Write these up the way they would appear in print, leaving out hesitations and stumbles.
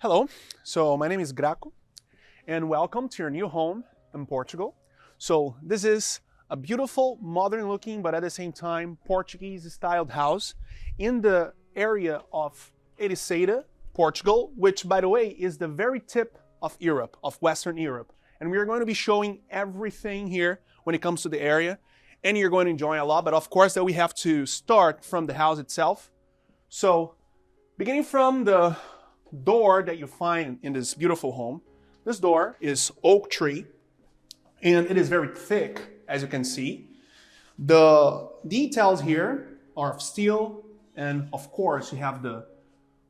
Hello, so my name is Graco and welcome to your new home in Portugal. So this is a beautiful, modern looking, but at the same time Portuguese styled house in the area of Ericeira, Portugal, which by the way is the very tip of Europe, of Western Europe. And we are going to be showing everything here when it comes to the area, and you're going to enjoy a lot, but of course that we have to start from the house itself. So beginning from the door that you find in this beautiful home, this door is oak tree and it is very thick, as you can see. The details here are of steel, and of course you have the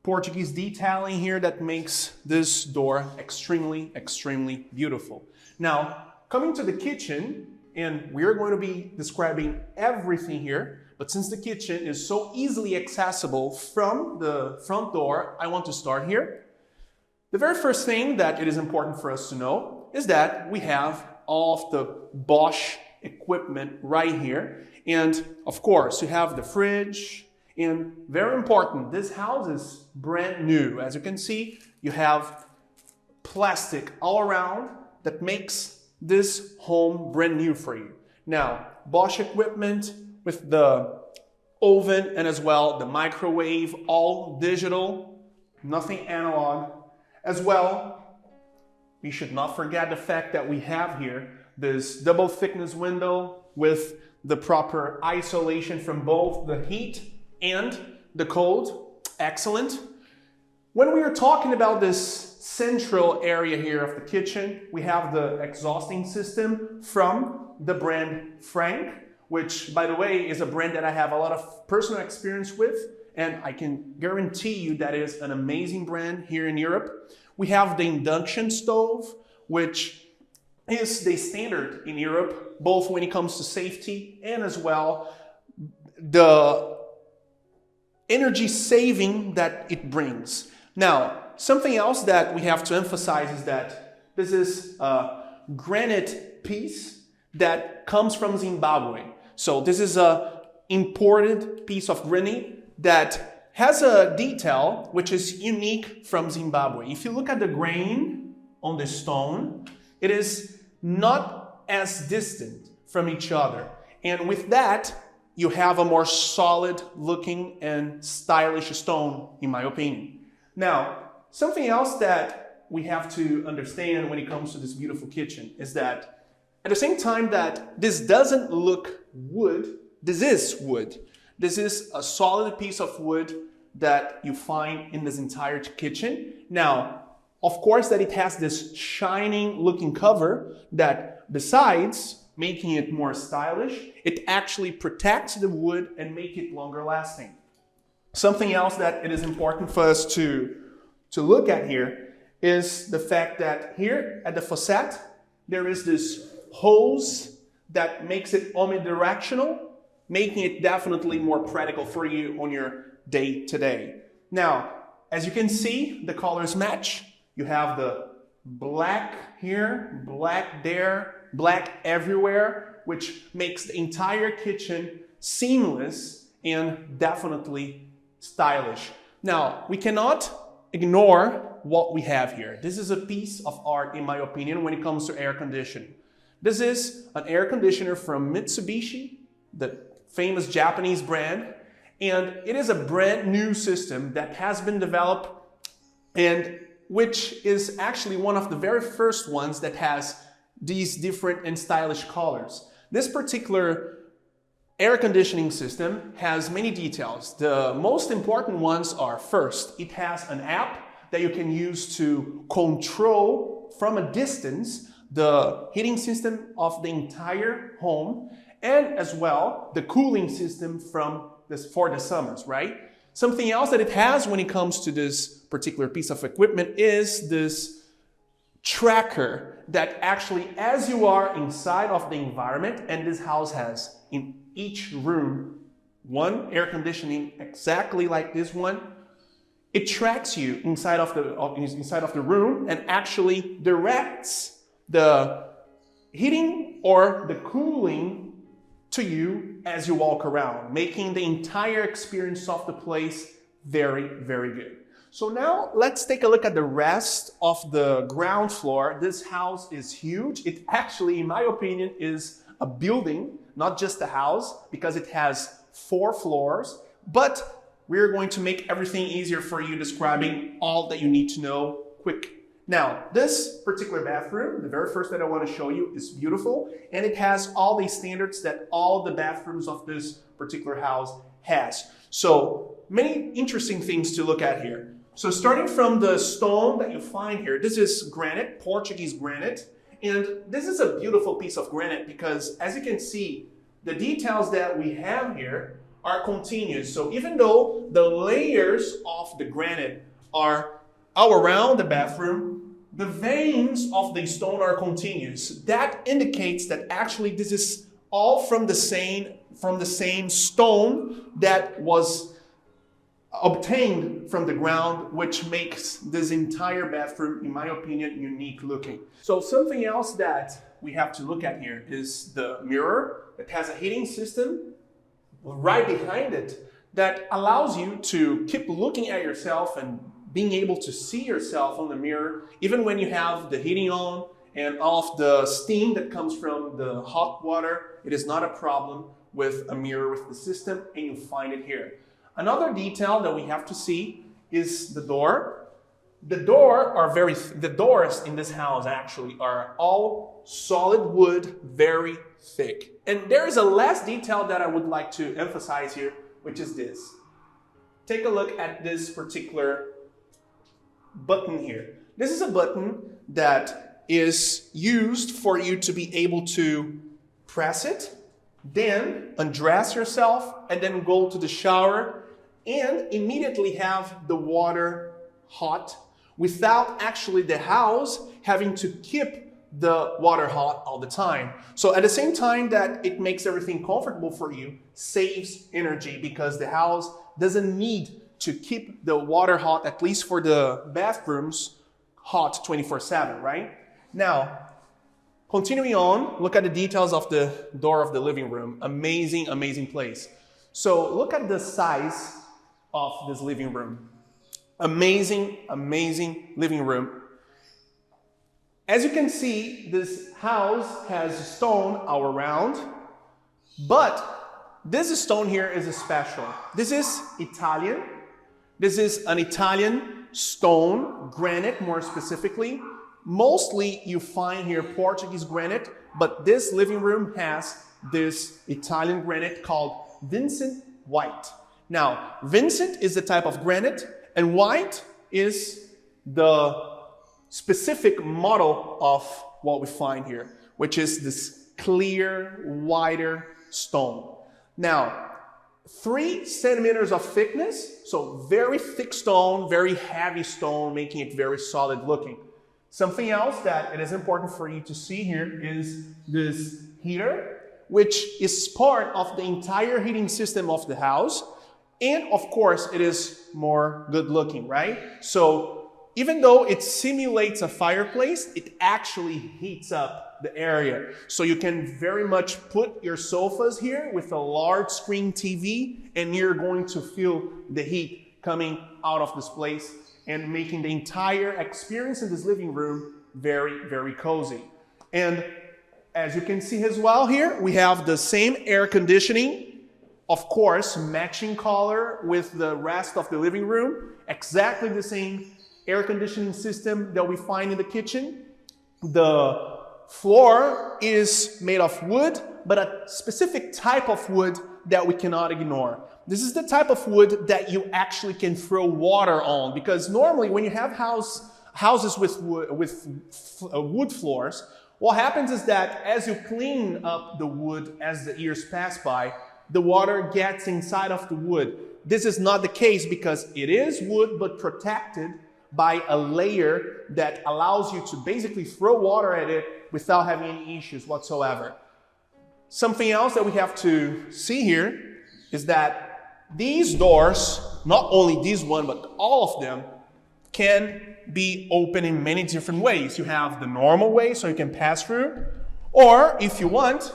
Portuguese detailing here that makes this door extremely beautiful. Now, coming to the kitchen, and we're going to be describing everything here, but since the kitchen is so easily accessible from the front door, I want to start here. The very first thing that it is important for us to know is that we have all of the Bosch equipment right here. And of course, you have the fridge, and very important, this house is brand new. As you can see, you have plastic all around that makes this home brand new for you. Now, Bosch equipment with the oven and as well the microwave, all digital, nothing analog. As well, we should not forget the fact that we have here this double thickness window with the proper isolation from both the heat and the cold. Excellent. When we are talking about this central area here of the kitchen, we have the exhausting system from the brand Frank, which by the way is a brand that I have a lot of personal experience with, and I can guarantee you that it is an amazing brand here in Europe. We have the induction stove, which is the standard in Europe, both when it comes to safety and as well the energy saving that it brings. Now, something else that we have to emphasize is that this is a granite piece that comes from Zimbabwe. So this is a imported piece of granite that has a detail which is unique from Zimbabwe. If you look at the grain on the stone, it is not as distant from each other. And with that, you have a more solid looking and stylish stone, in my opinion. Now, something else that we have to understand when it comes to this beautiful kitchen is that at the same time that this doesn't look wood, this is wood. This is a solid piece of wood that you find in this entire kitchen. Now, of course that it has this shining looking cover that besides making it more stylish, it actually protects the wood and make it longer lasting. Something else that it is important for us to look at here is the fact that here at the facade, there is this hose that makes it omnidirectional, making it definitely more practical for you on your day-to-day. Now, as you can see, the colors match. You have the black here, black there, black everywhere, which makes the entire kitchen seamless and definitely stylish. Now, we cannot ignore what we have here. This is a piece of art, in my opinion, when it comes to air conditioning. This is an air conditioner from Mitsubishi, the famous Japanese brand, and it is a brand new system that has been developed and which is actually one of the very first ones that has these different and stylish colors. This particular air conditioning system has many details. The most important ones are, first, it has an app that you can use to control from a distance the heating system of the entire home, and as well the cooling system for the summers, right? Something else that it has when it comes to this particular piece of equipment is this tracker that actually, as you are inside of the environment, and this house has in each room one air conditioning exactly like this one, it tracks you inside of the room and actually directs the heating or the cooling to you as you walk around, making the entire experience of the place very, very good. So now let's take a look at the rest of the ground floor. This house is huge. It actually, in my opinion, is a building, not just a house, because it has 4 floors. But we're going to make everything easier for you, describing all that you need to know quick. Now, this particular bathroom, the very first that I want to show you, is beautiful, and it has all the standards that all the bathrooms of this particular house has. So many interesting things to look at here. So starting from the stone that you find here, this is granite, Portuguese granite, and this is a beautiful piece of granite because, as you can see, the details that we have here are continuous. So even though the layers of the granite are all around the bathroom, the veins of the stone are continuous. That indicates that actually this is all from the same stone that was obtained from the ground, which makes this entire bathroom, in my opinion, unique looking. So something else that we have to look at here is the mirror. It has a heating system right behind it that allows you to keep looking at yourself and being able to see yourself on the mirror, even when you have the heating on and all of the steam that comes from the hot water. It is not a problem with a mirror with the system, and you find it here. Another detail that we have to see is the door. The doors in this house actually are all solid wood, very thick. And there is a last detail that I would like to emphasize here, which is this. Take a look at this particular button here. This is a button that is used for you to be able to press it, then undress yourself, and then go to the shower and immediately have the water hot without actually the house having to keep the water hot all the time. So at the same time that it makes everything comfortable for you, saves energy because the house doesn't need to keep the water hot, at least for the bathrooms, hot 24/7, right? Now, continuing on, look at the details of the door of the living room. Amazing, amazing place. So look at the size of this living room. Amazing, amazing living room. As you can see, this house has stone all around, but this stone here is special. This is Italian. This is an Italian stone, granite more specifically. Mostly you find here Portuguese granite, but this living room has this Italian granite called Vincent White. Now, Vincent is the type of granite, and white is the specific model of what we find here, which is this clear, wider stone. Now, 3 centimeters of thickness, so very thick stone, very heavy stone, making it very solid looking. Something else that it is important for you to see here is this heater, which is part of the entire heating system of the house. And of course, it is more good looking, right? So even though it simulates a fireplace, it actually heats up the area. So you can very much put your sofas here with a large screen TV, and you're going to feel the heat coming out of this place and making the entire experience in this living room very, very cozy. And as you can see as well here, we have the same air conditioning. Of course, matching color with the rest of the living room. Exactly the same air conditioning system that we find in the kitchen. The floor is made of wood, but a specific type of wood that we cannot ignore. This is the type of wood that you actually can throw water on, because normally when you have houses with wood floors, what happens is that as you clean up the wood as the years pass by, the water gets inside of the wood. This is not the case because it is wood but protected by a layer that allows you to basically throw water at it without having any issues whatsoever. Something else that we have to see here is that these doors, not only this one but all of them, can be open in many different ways. You have the normal way, so you can pass through, or if you want,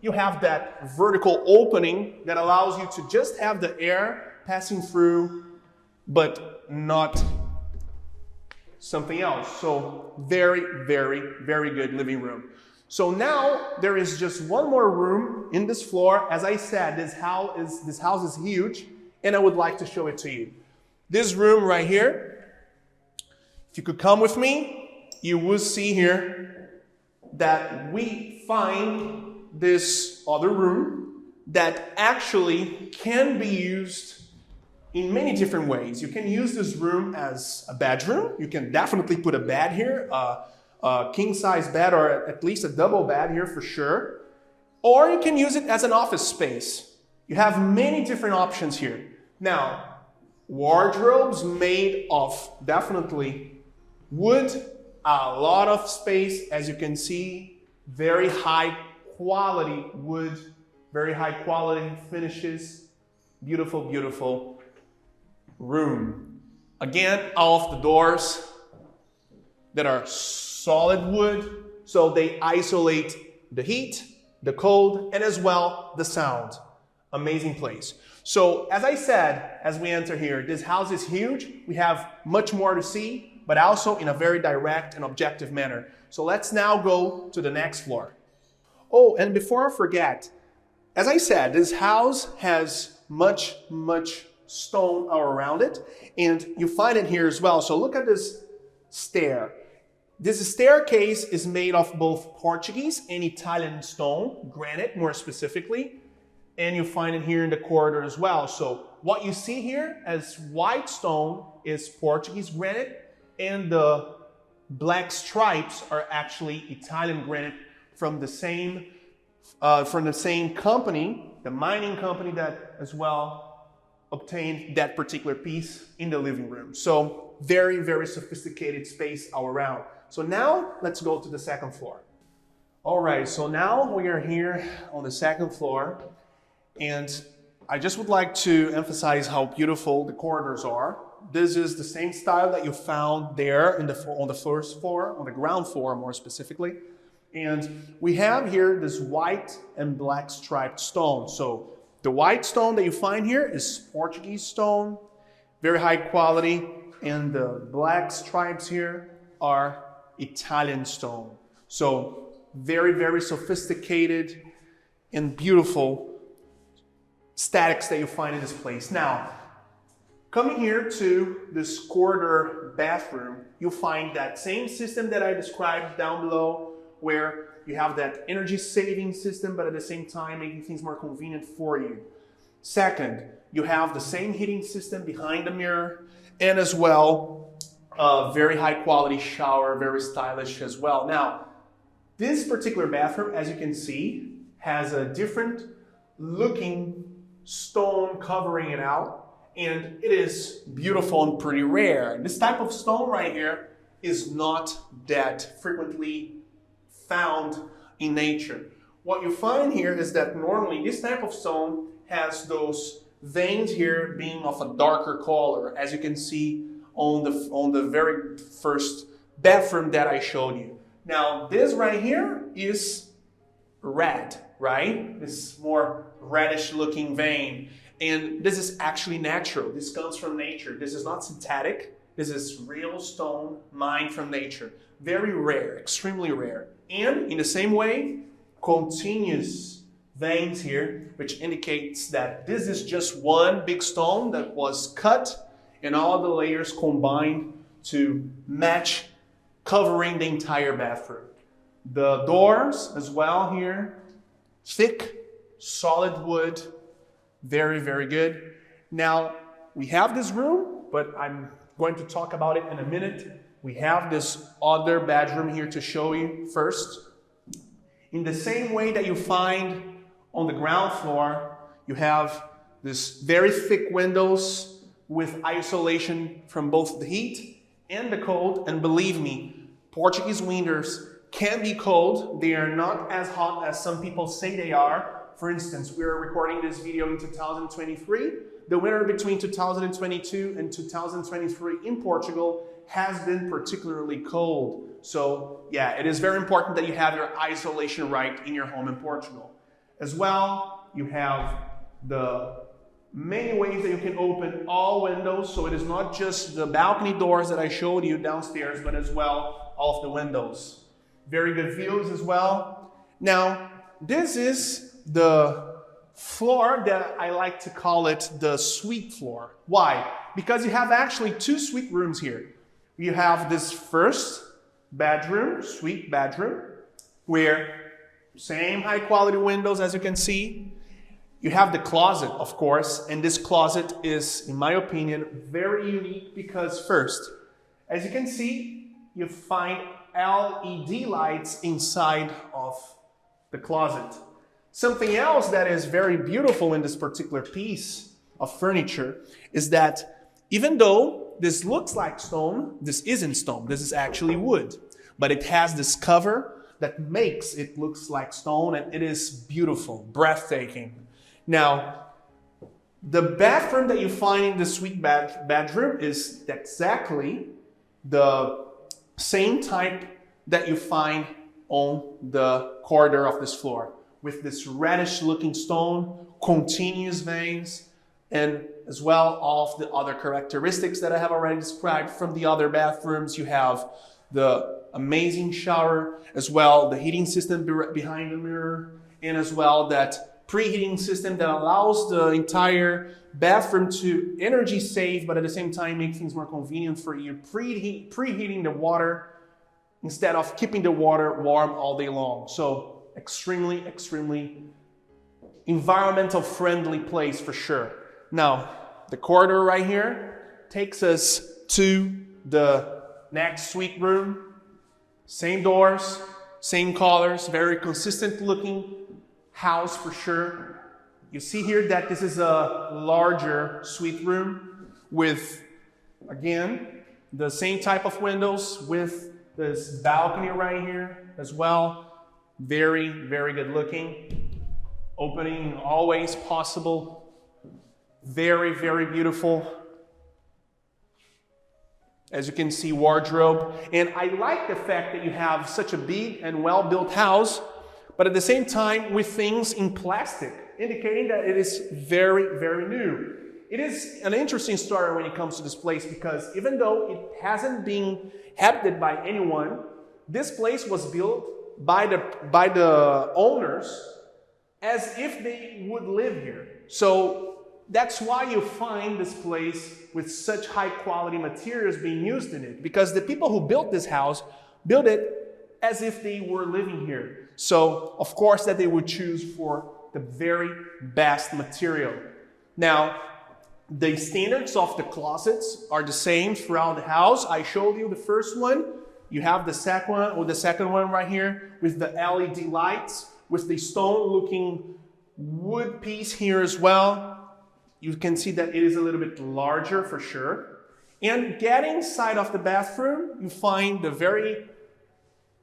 you have that vertical opening that allows you to just have the air passing through, but not something else. So very, very, very good living room. So now there is just one more room in this floor. As I said, this house is huge, and I would like to show it to you. This room right here, if you could come with me, you will see here that we find this other room that actually can be used in many different ways. You can use this room as a bedroom. You can definitely put a bed here, a king-size bed, or at least a double bed here for sure. Or you can use it as an office space. You have many different options here. Now, wardrobes made of definitely wood, a lot of space, as you can see, very high quality wood, very high quality finishes, beautiful, beautiful room. Again, all of the doors that are solid wood, so they isolate the heat, the cold, and as well the sound. Amazing place. So as I said, as we enter here, this house is huge. We have much more to see, but also in a very direct and objective manner. So let's now go to the next floor. Oh, and before I forget, as I said, this house has much stone all around it, and you find it here as well. So look at this stair. This staircase is made of both Portuguese and Italian stone, granite more specifically, and you find it here in the corridor as well. So what you see here as white stone is Portuguese granite, and the black stripes are actually Italian granite from the same company, the mining company that as well obtained that particular piece in the living room. So very, very sophisticated space all around. So now let's go to the second floor. All right, so now we are here on the second floor, and I just would like to emphasize how beautiful the corridors are. This is the same style that you found there on the first floor, on the ground floor more specifically. And we have here this white and black striped stone. So the white stone that you find here is Portuguese stone, very high quality, and the black stripes here are Italian stone. So very, very sophisticated and beautiful statics that you find in this place. Now, coming here to this corridor bathroom, you'll find that same system that I described down below, where you have that energy saving system, but at the same time making things more convenient for you. Second, you have the same heating system behind the mirror, and as well, a very high quality shower, very stylish as well. Now, this particular bathroom, as you can see, has a different looking stone covering it out, and it is beautiful and pretty rare. This type of stone right here is not that frequently found in nature. What you find here is that normally this type of stone has those veins here being of a darker color, as you can see on the very first bathroom that I showed you. Now this right here is red, right? This more reddish looking vein, and this is actually natural. This comes from nature. This is not synthetic. This is real stone mined from nature. Very rare, extremely rare. And in the same way, continuous veins here, which indicates that this is just one big stone that was cut and all the layers combined to match, covering the entire bathroom. The doors as well here, thick, solid wood, very, very good. Now, we have this room, but I'm going to talk about it in a minute. We have this other bedroom here to show you first. In the same way that you find on the ground floor, you have this very thick windows with isolation from both the heat and the cold. And believe me, Portuguese winters can be cold. They are not as hot as some people say they are. For instance, we are recording this video in 2023. The winter between 2022 and 2023 in Portugal has been particularly cold. So yeah, it is very important that you have your isolation right in your home in Portugal. As well, you have the many ways that you can open all windows, so it is not just the balcony doors that I showed you downstairs, but as well all of the windows. Very good views as well. Now, this is the floor that I like to call it the suite floor. Why? Because you have actually two suite rooms here. You have this first bedroom, suite bedroom, where same high quality windows as you can see. You have the closet, of course, and this closet is, in my opinion, very unique because first, as you can see, you find LED lights inside of the closet. Something else that is very beautiful in this particular piece of furniture is that even though this looks like stone, this isn't stone, this is actually wood, but it has this cover that makes it look like stone, and it is beautiful, breathtaking. Now, the bathroom that you find in the suite bedroom is exactly the same type that you find on the corridor of this floor, with this reddish looking stone, continuous veins, and as well all of the other characteristics that I have already described from the other bathrooms. You have the amazing shower, as well the heating system behind the mirror, and as well that preheating system that allows the entire bathroom to energy save, but at the same time make things more convenient for you, preheating the water instead of keeping the water warm all day long. So extremely, extremely environmental friendly place for sure. Now, the corridor right here takes us to the next suite room. Same doors, same colors, very consistent looking house for sure. You see here that this is a larger suite room with, again, the same type of windows with this balcony right here as well. Very, very good looking. Opening always possible. Very, very beautiful. As you can see, wardrobe. And I like the fact that you have such a big and well-built house, but at the same time with things in plastic, indicating that it is very, very new. It is an interesting story when it comes to this place because even though it hasn't been habited by anyone, this place was built by the owners as if they would live here. So that's why you find this place with such high quality materials being used in it, because the people who built this house built it as if they were living here. So of course that they would choose for the very best material. Now, the standards of the closets are the same throughout the house. I showed you the first one. You have the second one, or the second one right here with the LED lights, with the stone looking wood piece here as well. You can see that it is a little bit larger for sure. And getting inside of the bathroom, you find the very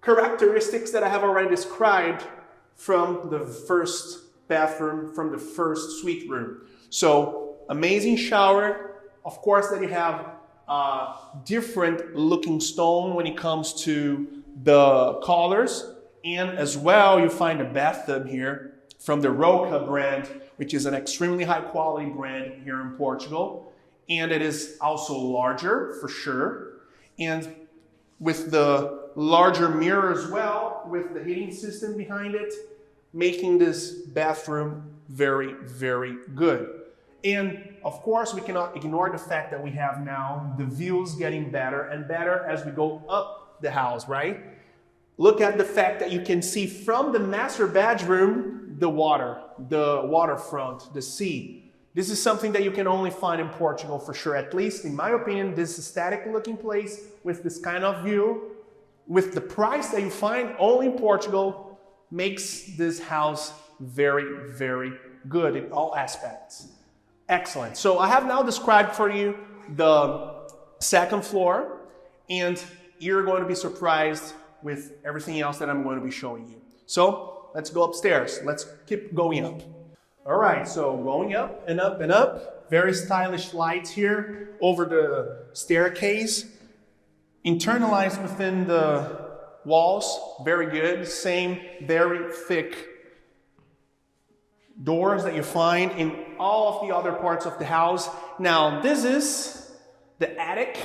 characteristics that I have already described from the first bathroom, from the first suite room. So amazing shower. Of course that you have different looking stone when it comes to the colors. And as well, you find a bathtub here from the Roca brand, which is an extremely high quality brand here in Portugal. And it is also larger for sure. And with the larger mirror as well, with the heating system behind it, making this bathroom very, very good. And of course, we cannot ignore the fact that we have now the views getting better and better as we go up the house, right? Look at the fact that you can see from the master bedroom, the water, the waterfront, the sea. This is something that you can only find in Portugal for sure. At least in my opinion, this aesthetic looking place with this kind of view, with the price that you find only in Portugal, makes this house very, very good in all aspects. Excellent. So I have now described for you the second floor, and you're going to be surprised with everything else that I'm going to be showing you. So let's go upstairs. Let's keep going up. All right, so going up and up and up. Very stylish lights here over the staircase. Internalized within the walls, very good. Same, very thick doors that you find in all of the other parts of the house. Now, this is the attic,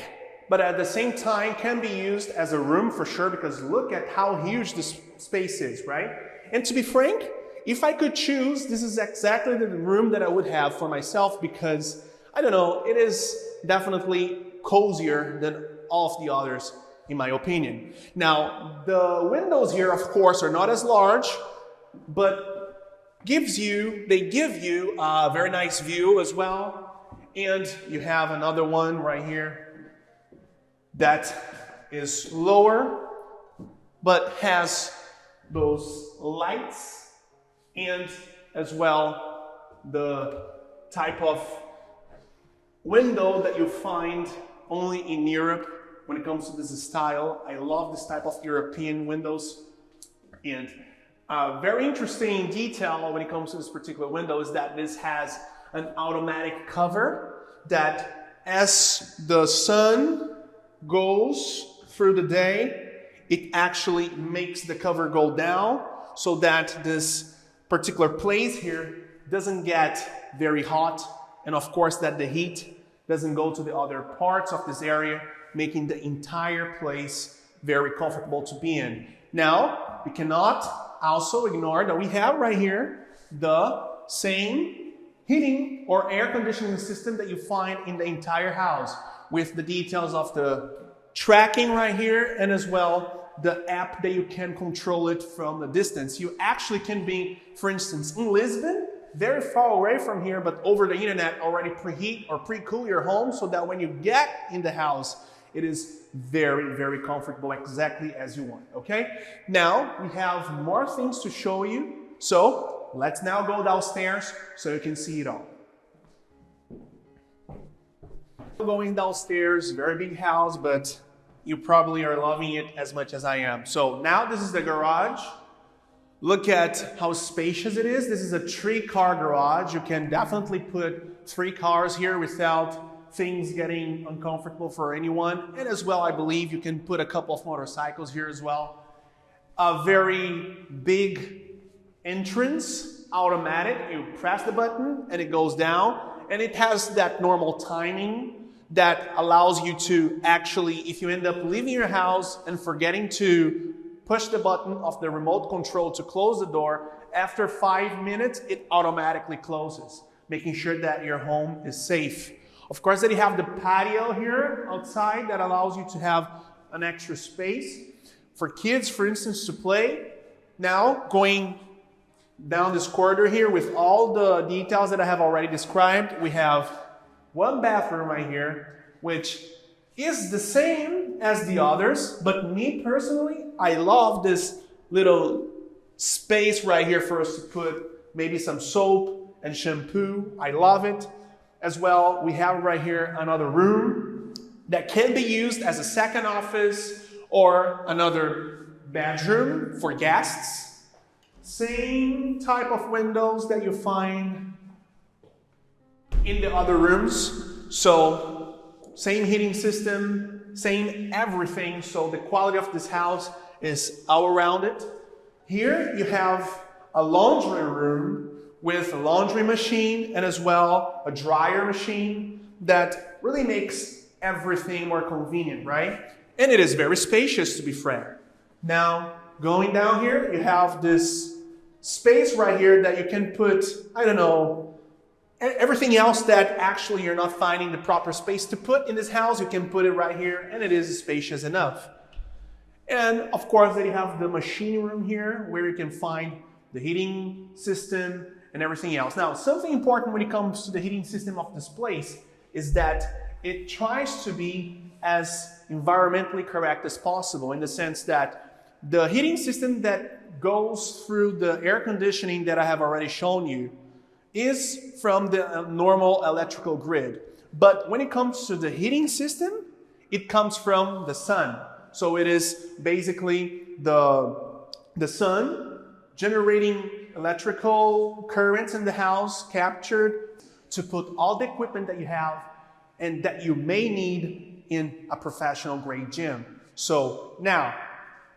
but at the same time can be used as a room for sure, because look at how huge this space is, right? And to be frank, if I could choose, this is exactly the room that I would have for myself, because, I don't know, it is definitely cozier than all of the others, in my opinion. Now, the windows here, of course, are not as large, but they give you a very nice view as well. And you have another one right here that is lower, but has those lights and as well the type of window that you find only in Europe when it comes to this style. I love this type of European windows. And a very interesting detail when it comes to this particular window is that this has an automatic cover that as the sun goes through the day, it actually makes the cover go down so that this particular place here doesn't get very hot, and of course that the heat doesn't go to the other parts of this area, making the entire place very comfortable to be in. Now, we cannot also ignore that we have right here the same heating or air conditioning system that you find in the entire house, with the details of the tracking right here, and as well the app that you can control it from the distance. You actually can be, for instance, in Lisbon, very far away from here, but over the internet already preheat or pre-cool your home so that when you get in the house, it is very, very comfortable, exactly as you want, okay? Now, we have more things to show you, so let's now go downstairs so you can see it all. Going downstairs, very big house, but you probably are loving it as much as I am. So now this is the garage. Look at how spacious it is. This is a 3-car garage. You can definitely put 3 cars here without things getting uncomfortable for anyone. And as well, I believe you can put a couple of motorcycles here as well. A very big entrance, automatic. You press the button and it goes down. And it has that normal timing that allows you to actually, if you end up leaving your house and forgetting to push the button of the remote control to close the door, after 5 minutes, it automatically closes, making sure that your home is safe. Of course, then you have the patio here outside that allows you to have an extra space for kids, for instance, to play. Now, going down this corridor here with all the details that I have already described, we have one bathroom right here, which is the same as the others, but me personally, I love this little space right here for us to put maybe some soap and shampoo. I love it. As well, we have right here another room that can be used as a second office or another bedroom for guests. Same type of windows that you find in the other rooms. So, same heating system, same everything. So the quality of this house is all around it. Here you have a laundry room with a laundry machine and as well a dryer machine that really makes everything more convenient, right? And it is very spacious, to be frank. Now, going down here, you have this space right here that you can put, I don't know, everything else that actually you're not finding the proper space to put in this house, you can put it right here, and it is spacious enough. And of course, then you have the machine room here where you can find the heating system and everything else. Now, something important when it comes to the heating system of this place is that it tries to be as environmentally correct as possible, in the sense that the heating system that goes through the air conditioning that I have already shown you is from the normal electrical grid. But when it comes to the heating system, it comes from the sun. So it is basically the sun generating electrical currents in the house, captured to put all the equipment that you have and that you may need in a professional grade gym. So now,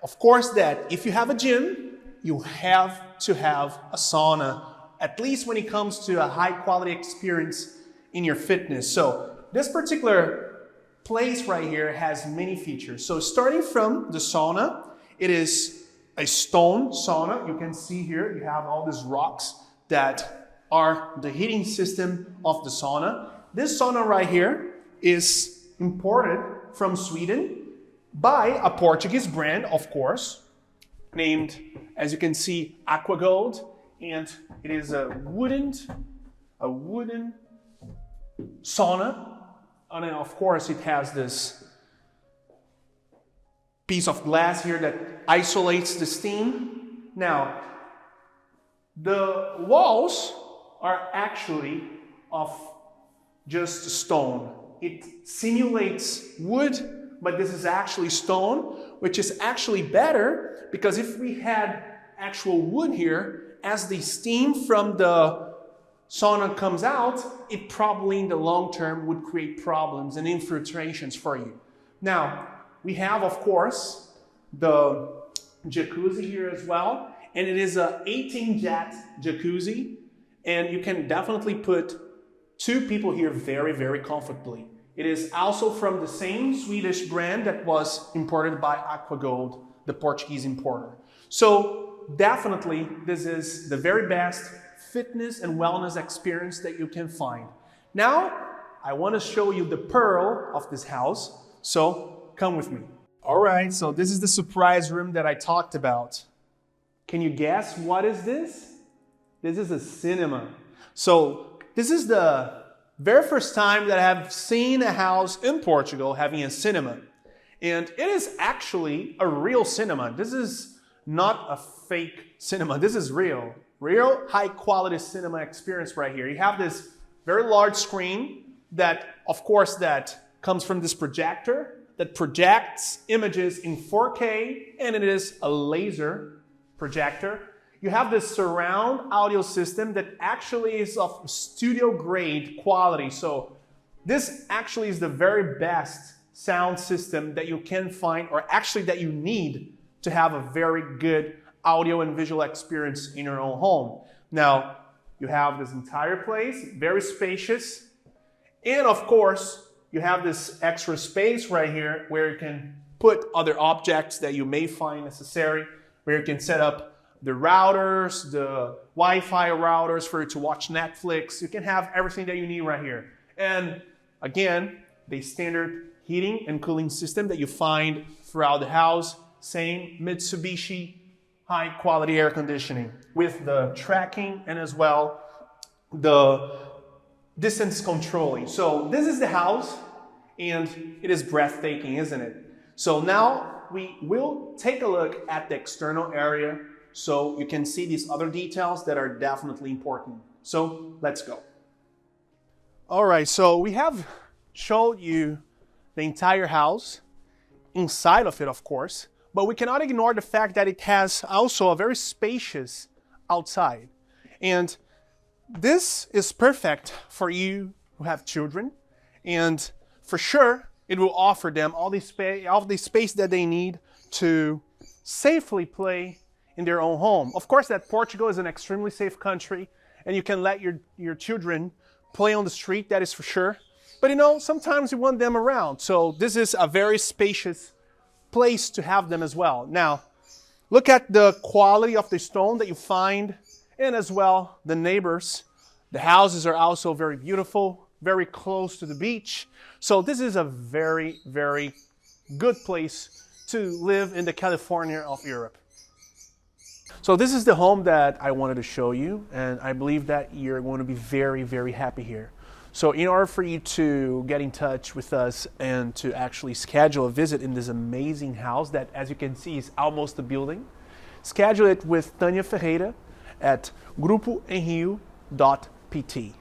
of course, that if you have a gym, you have to have a sauna at least when it comes to a high quality experience in your fitness. So this particular place right here has many features. So starting from the sauna, it is a stone sauna. You can see here, you have all these rocks that are the heating system of the sauna. This sauna right here is imported from Sweden by a Portuguese brand, of course, named, as you can see, Aquagold, and it is a wooden sauna, and then of course it has this piece of glass here that isolates the steam. Now, the walls are actually of just stone. It simulates wood, but this is actually stone, which is actually better because if we had actual wood here, as the steam from the sauna comes out, it probably in the long term would create problems and infiltrations for you. Now, we have, of course, the jacuzzi here as well, and it is a 18-jet jacuzzi, and you can definitely put 2 people here very, very comfortably. It is also from the same Swedish brand that was imported by Aquagold, the Portuguese importer. So definitely this is the very best fitness and wellness experience that you can find. Now, I want to show you the pearl of this house, so come with me. All right, so this is the surprise room that I talked about. Can you guess what is this? This is a cinema. So this is the very first time that I have seen a house in Portugal having a cinema. And it is actually a real cinema. This is not a fake cinema. This is real high quality cinema experience right here. You have this very large screen that, of course, that comes from this projector that projects images in 4K, and it is a laser projector. You have this surround audio system that actually is of studio grade quality. So this actually is the very best sound system that you can find, or actually that you need to have a very good audio and visual experience in your own home. Now, you have this entire place, very spacious. And of course, you have this extra space right here where you can put other objects that you may find necessary, where you can set up the routers, the Wi-Fi routers for you to watch Netflix. You can have everything that you need right here. And again, the standard heating and cooling system that you find throughout the house. Same Mitsubishi high quality air conditioning with the tracking and as well the distance controlling. So this is the house and it is breathtaking, isn't it? So now we will take a look at the external area so you can see these other details that are definitely important. So let's go. All right, so we have showed you the entire house, inside of it, of course, but we cannot ignore the fact that it has also a very spacious outside. And this is perfect for you who have children, and for sure, it will offer them all the space that they need to safely play in their own home. Of course, that Portugal is an extremely safe country, and you can let your children play on the street, that is for sure. But you know, sometimes you want them around. So this is a very spacious place to have them as well. Now, look at the quality of the stone that you find, and as well the neighbors. The houses are also very beautiful, very close to the beach. So this is a very, very good place to live in the California of Europe. So this is the home that I wanted to show you, and I believe that you're going to be very, very happy here. So in order for you to get in touch with us and to actually schedule a visit in this amazing house that, as you can see, is almost a building, schedule it with Tânia Ferreira at grupoenrio.pt.